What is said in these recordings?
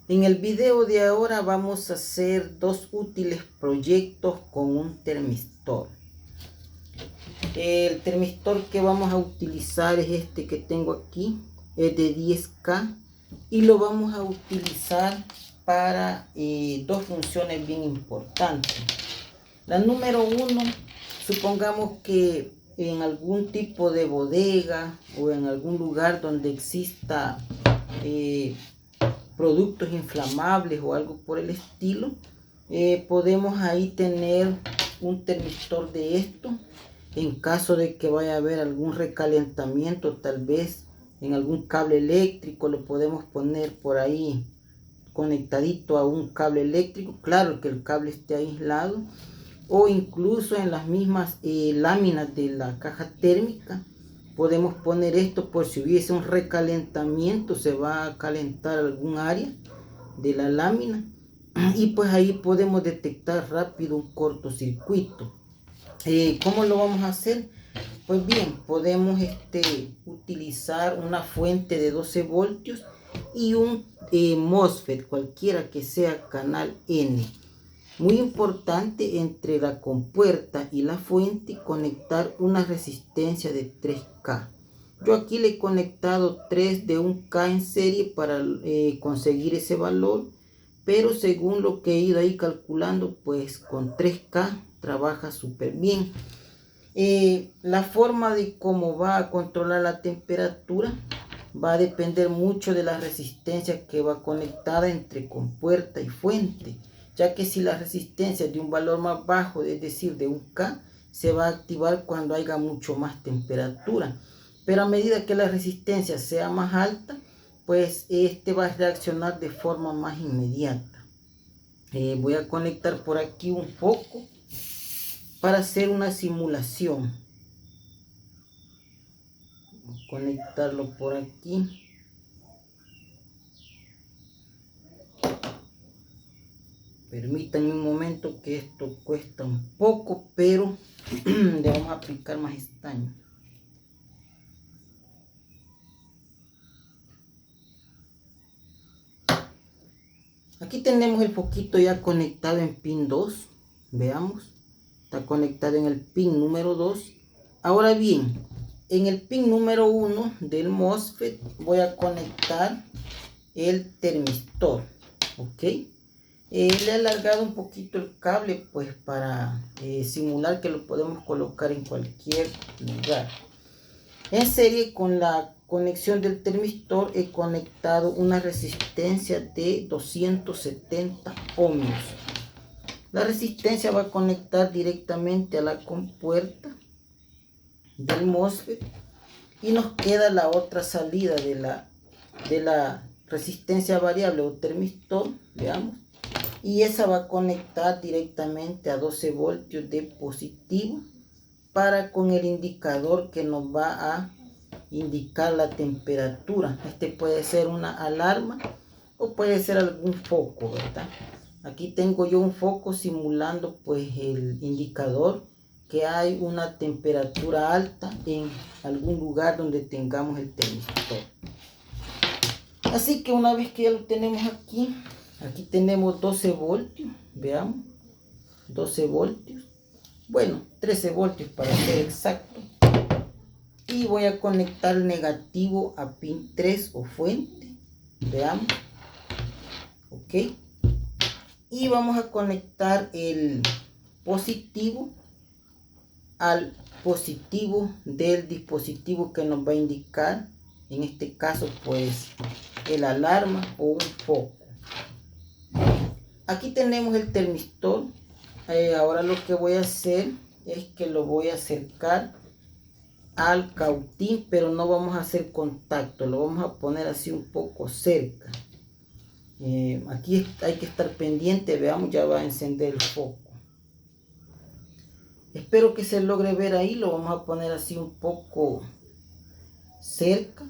En el video de ahora vamos a hacer dos útiles proyectos con un termistor. El termistor que vamos a utilizar es este que tengo aquí, es de 10K y lo vamos a utilizar para dos funciones bien importantes. La número uno, supongamos que en algún tipo de bodega o en algún lugar donde exista productos inflamables o algo por el estilo, podemos ahí tener un termistor de esto en caso de que vaya a haber algún recalentamiento, tal vez en algún cable eléctrico. Lo podemos poner por ahí conectadito a un cable eléctrico, claro que el cable esté aislado, o incluso en las mismas láminas de la caja térmica podemos poner esto por si hubiese un recalentamiento, se va a calentar algún área de la lámina y pues ahí podemos detectar rápido un cortocircuito. ¿Cómo lo vamos a hacer? Pues bien, podemos utilizar una fuente de 12 voltios y un MOSFET, cualquiera que sea canal N. Muy importante, entre la compuerta y la fuente conectar una resistencia de 3K. Yo aquí le he conectado 3 de 1K en serie para conseguir ese valor, pero según lo que he ido ahí calculando, pues con 3K trabaja súper bien. La forma de cómo va a controlar la temperatura va a depender mucho de la resistencia que va conectada entre compuerta y fuente, ya que si la resistencia es de un valor más bajo, es decir, de 1K, se va a activar cuando haya mucho más temperatura. Pero a medida que la resistencia sea más alta, pues va a reaccionar de forma más inmediata. Voy a conectar por aquí un foco para hacer una simulación. Vamos a conectarlo por aquí. Permítanme un momento que esto cuesta un poco, pero le vamos a aplicar más estaño. Aquí tenemos el foquito ya conectado en pin 2. Veamos. Está conectado en el pin número 2. Ahora bien, en el pin número 1 del MOSFET voy a conectar el termistor. Ok. Le he alargado un poquito el cable pues para simular que lo podemos colocar en cualquier lugar. En serie con la conexión del termistor he conectado una resistencia de 270 ohmios. La resistencia va a conectar directamente a la compuerta del MOSFET y nos queda la otra salida de la resistencia variable o termistor, veamos. Y esa va a conectar directamente a 12 voltios de positivo para con el indicador que nos va a indicar la temperatura. Puede ser una alarma o puede ser algún foco, ¿verdad? Aquí tengo yo un foco simulando pues el indicador que hay una temperatura alta en algún lugar donde tengamos el termistor. Así que una vez que ya lo tenemos aquí, aquí tenemos 12 voltios, veamos, 12 voltios, bueno, 13 voltios para ser exacto. Y voy a conectar el negativo a pin 3 o fuente, veamos, ok. Y vamos a conectar el positivo al positivo del dispositivo que nos va a indicar, en este caso pues el alarma o un foco. Aquí tenemos el termistor. Ahora lo que voy a hacer es que lo voy a acercar al cautín, pero no vamos a hacer contacto, lo vamos a poner así un poco cerca. Aquí hay que estar pendiente, veamos, ya va a encender el foco. Espero que se logre ver ahí, lo vamos a poner así un poco cerca.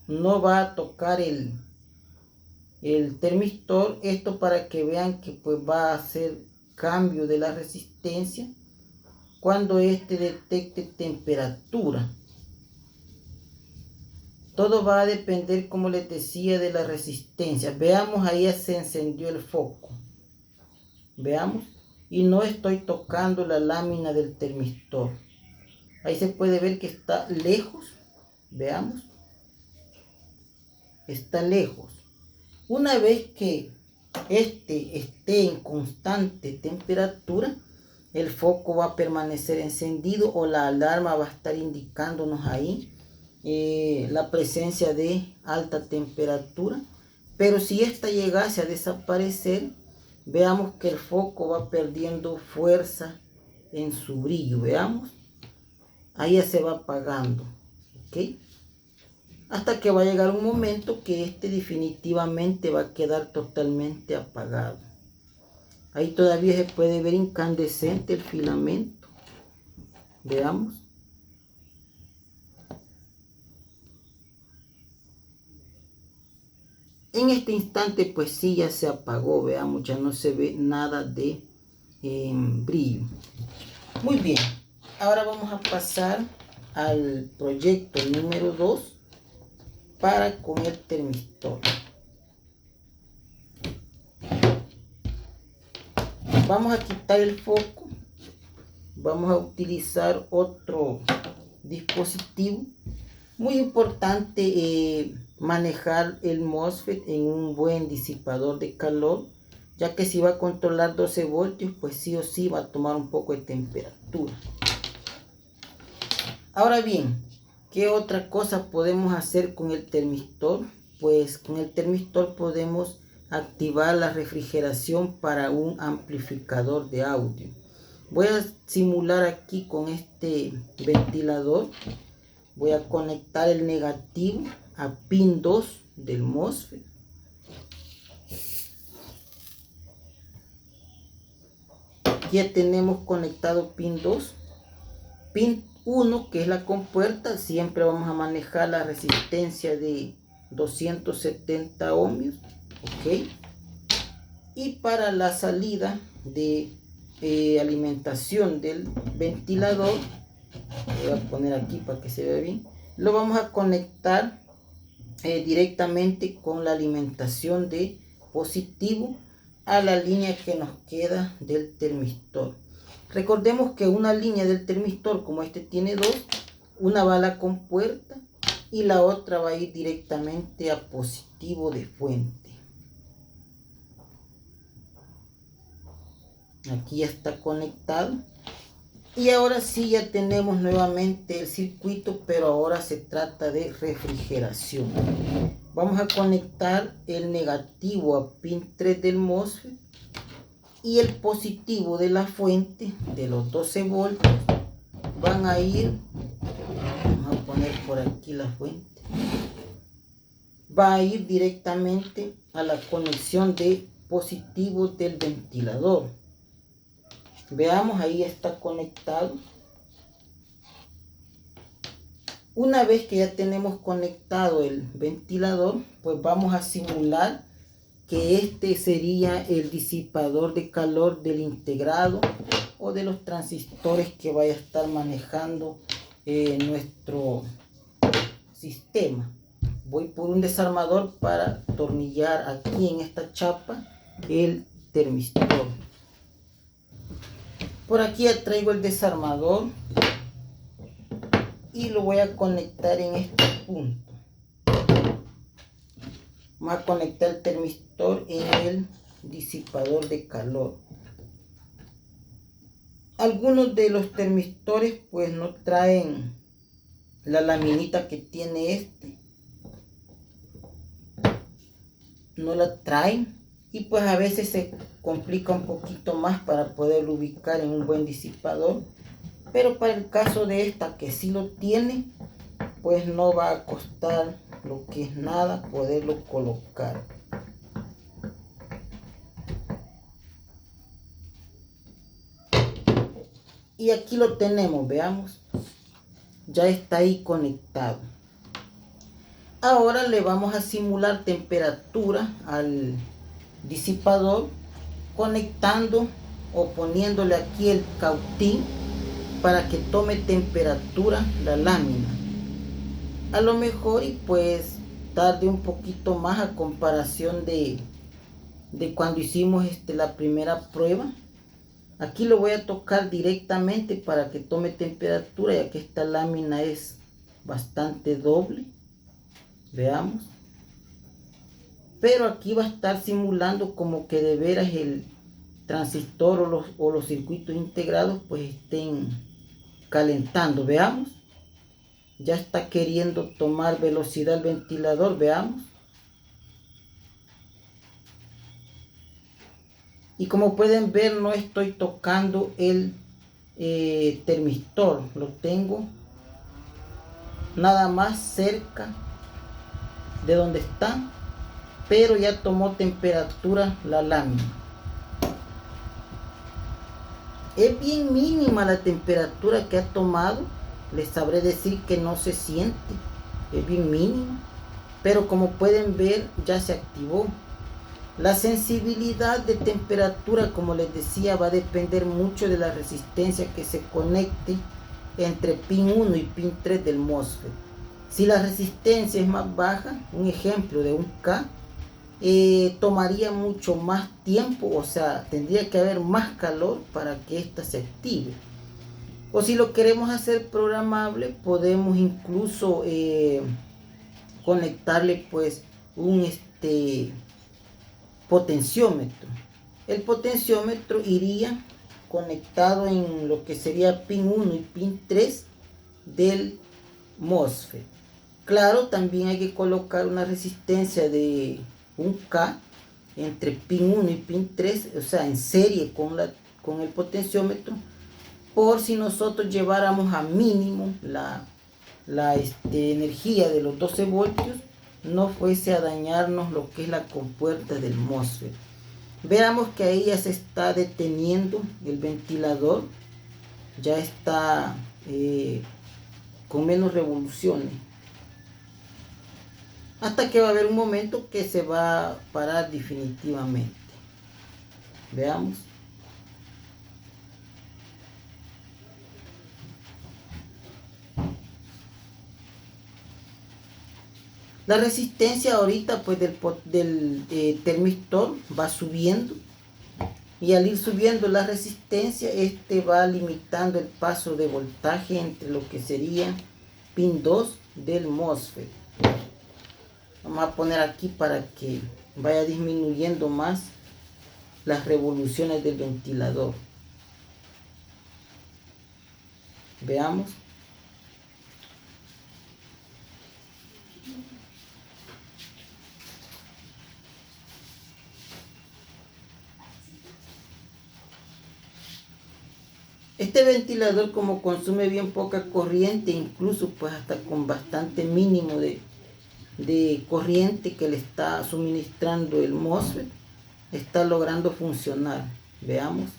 No va a tocar el termistor, esto para que vean que pues va a hacer cambio de la resistencia cuando detecte temperatura. Todo va a depender, como les decía, de la resistencia. Veamos, ahí ya se encendió el foco. Veamos. Y no estoy tocando la lámina del termistor. Ahí se puede ver que está lejos. Veamos. Está lejos. Una vez que este esté en constante temperatura, el foco va a permanecer encendido o la alarma va a estar indicándonos ahí la presencia de alta temperatura. Pero si esta llegase a desaparecer, veamos que el foco va perdiendo fuerza en su brillo. Veamos, ahí ya se va apagando, ¿ok? Hasta que va a llegar un momento que este definitivamente va a quedar totalmente apagado. Ahí todavía se puede ver incandescente el filamento. Veamos. En este instante pues sí ya se apagó, veamos, ya no se ve nada de brillo. Muy bien, ahora vamos a pasar al proyecto número 2 para con el termistor. Vamos a quitar el foco, vamos a utilizar otro dispositivo. Muy importante manejar el MOSFET en un buen disipador de calor, ya que si va a controlar 12 voltios, pues sí o sí va a tomar un poco de temperatura. Ahora bien, ¿qué otra cosa podemos hacer con el termistor? Pues con el termistor podemos activar la refrigeración para un amplificador de audio. Voy a simular aquí con este ventilador. Voy a conectar el negativo a pin 2 del MOSFET. Ya tenemos conectado pin 2. Pin 1, que es la compuerta, siempre vamos a manejar la resistencia de 270 ohmios. Ok. Y para la salida de alimentación del ventilador, voy a poner aquí para que se vea bien, lo vamos a conectar directamente con la alimentación de positivo a la línea que nos queda del termistor. Recordemos que una línea del termistor, como este tiene dos, una va a la compuerta y la otra va a ir directamente a positivo de fuente. Aquí ya está conectado. Y ahora sí ya tenemos nuevamente el circuito, pero ahora se trata de refrigeración. Vamos a conectar el negativo a pin 3 del MOSFET y el positivo de la fuente de los 12 voltios van a ir, vamos a poner por aquí la fuente, va a ir directamente a la conexión de positivo del ventilador. Veamos, ahí está conectado. Una vez que ya tenemos conectado el ventilador, pues vamos a simular que este sería el disipador de calor del integrado o de los transistores que vaya a estar manejando nuestro sistema. Voy por un desarmador para atornillar aquí en esta chapa el termistor. Por aquí ya traigo el desarmador y lo voy a conectar en este punto. Vamos a conectar el termistor en el disipador de calor. Algunos de los termistores pues no traen la laminita que tiene este. No la traen y pues a veces se complica un poquito más para poderlo ubicar en un buen disipador. Pero para el caso de esta que sí lo tiene, pues no va a costar lo que es nada poderlo colocar. Y aquí lo tenemos, veamos. Ya está ahí conectado. Ahora le vamos a simular temperatura al disipador conectando o poniéndole aquí el cautín para que tome temperatura la lámina. a lo mejor y pues tarde un poquito más a comparación de cuando hicimos la primera prueba. Aquí lo voy a tocar directamente para que tome temperatura, ya que esta lámina es bastante doble. Veamos. Pero aquí va a estar simulando como que de veras el transistor o los circuitos integrados pues estén calentando. Veamos. Ya está queriendo tomar velocidad el ventilador. Veamos. Y como pueden ver, no estoy tocando el termistor. Lo tengo nada más cerca de donde está, pero ya tomó temperatura la lámina. Es bien mínima la temperatura que ha tomado. Les sabré decir que no se siente. Es bien mínima. Pero como pueden ver, ya se activó. La sensibilidad de temperatura, como les decía, va a depender mucho de la resistencia que se conecte entre pin 1 y pin 3 del MOSFET. Si la resistencia es más baja, un ejemplo de un K, tomaría mucho más tiempo, o sea, tendría que haber más calor para que ésta se active. O si lo queremos hacer programable, podemos incluso conectarle pues un potenciómetro. El potenciómetro iría conectado en lo que sería pin 1 y pin 3 del MOSFET. Claro, también hay que colocar una resistencia de un K entre pin 1 y pin 3, o sea, en serie con el potenciómetro, por si nosotros lleváramos a mínimo la energía de los 12 voltios, no fuese a dañarnos lo que es la compuerta del MOSFET. Veamos que ahí ya se está deteniendo el ventilador, ya está con menos revoluciones, hasta que va a haber un momento que se va a parar definitivamente. Veamos. La resistencia ahorita pues del termistor va subiendo, y al ir subiendo la resistencia, va limitando el paso de voltaje entre lo que sería pin 2 del MOSFET. Vamos a poner aquí para que vaya disminuyendo más las revoluciones del ventilador. Veamos. Este ventilador, como consume bien poca corriente, incluso pues hasta con bastante mínimo de corriente que le está suministrando el MOSFET, está logrando funcionar. Veamos.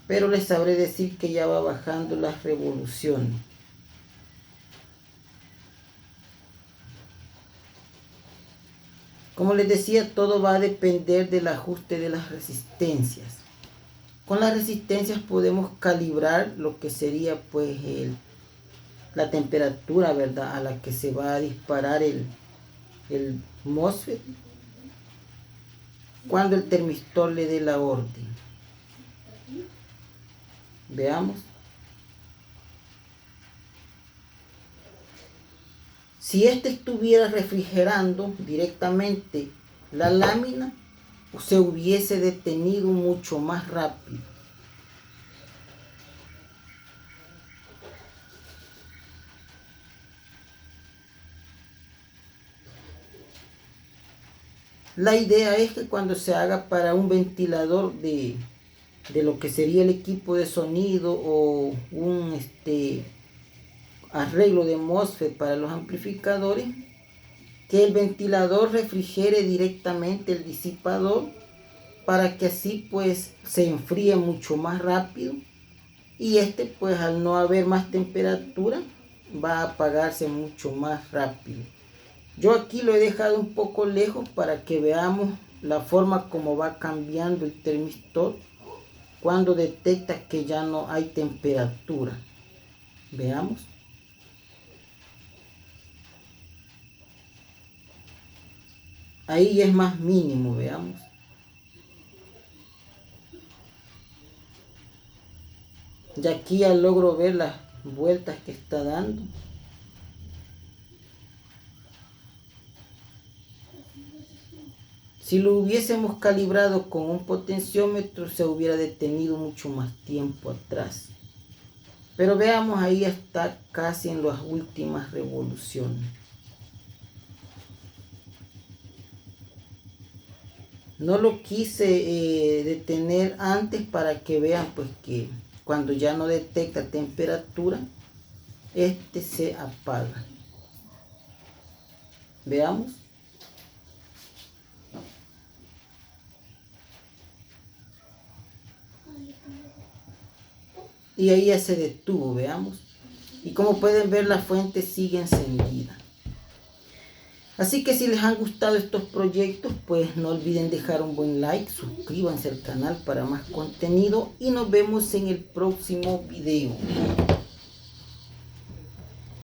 Pero les sabré decir que ya va bajando las revoluciones. Como les decía, todo va a depender del ajuste de las resistencias. Con las resistencias podemos calibrar lo que sería pues la temperatura, ¿verdad?, a la que se va a disparar el MOSFET cuando el termistor le dé la orden. Veamos. Si estuviera refrigerando directamente la lámina, se hubiese detenido mucho más rápido. La idea es que cuando se haga para un ventilador de lo que sería el equipo de sonido o un arreglo de MOSFET para los amplificadores, que el ventilador refrigere directamente el disipador para que así pues se enfríe mucho más rápido, y pues al no haber más temperatura va a apagarse mucho más rápido. Yo aquí lo he dejado un poco lejos para que veamos la forma como va cambiando el termistor cuando detecta que ya no hay temperatura. Veamos. Ahí ya es más mínimo, veamos. Y aquí ya logro ver las vueltas que está dando. Si lo hubiésemos calibrado con un potenciómetro, se hubiera detenido mucho más tiempo atrás. Pero veamos, ahí está casi en las últimas revoluciones. No lo quise detener antes para que vean pues que cuando ya no detecta temperatura, este se apaga. Veamos. Y ahí ya se detuvo, veamos. Y como pueden ver, la fuente sigue encendida. Así que si les han gustado estos proyectos, pues no olviden dejar un buen like, suscríbanse al canal para más contenido y nos vemos en el próximo video.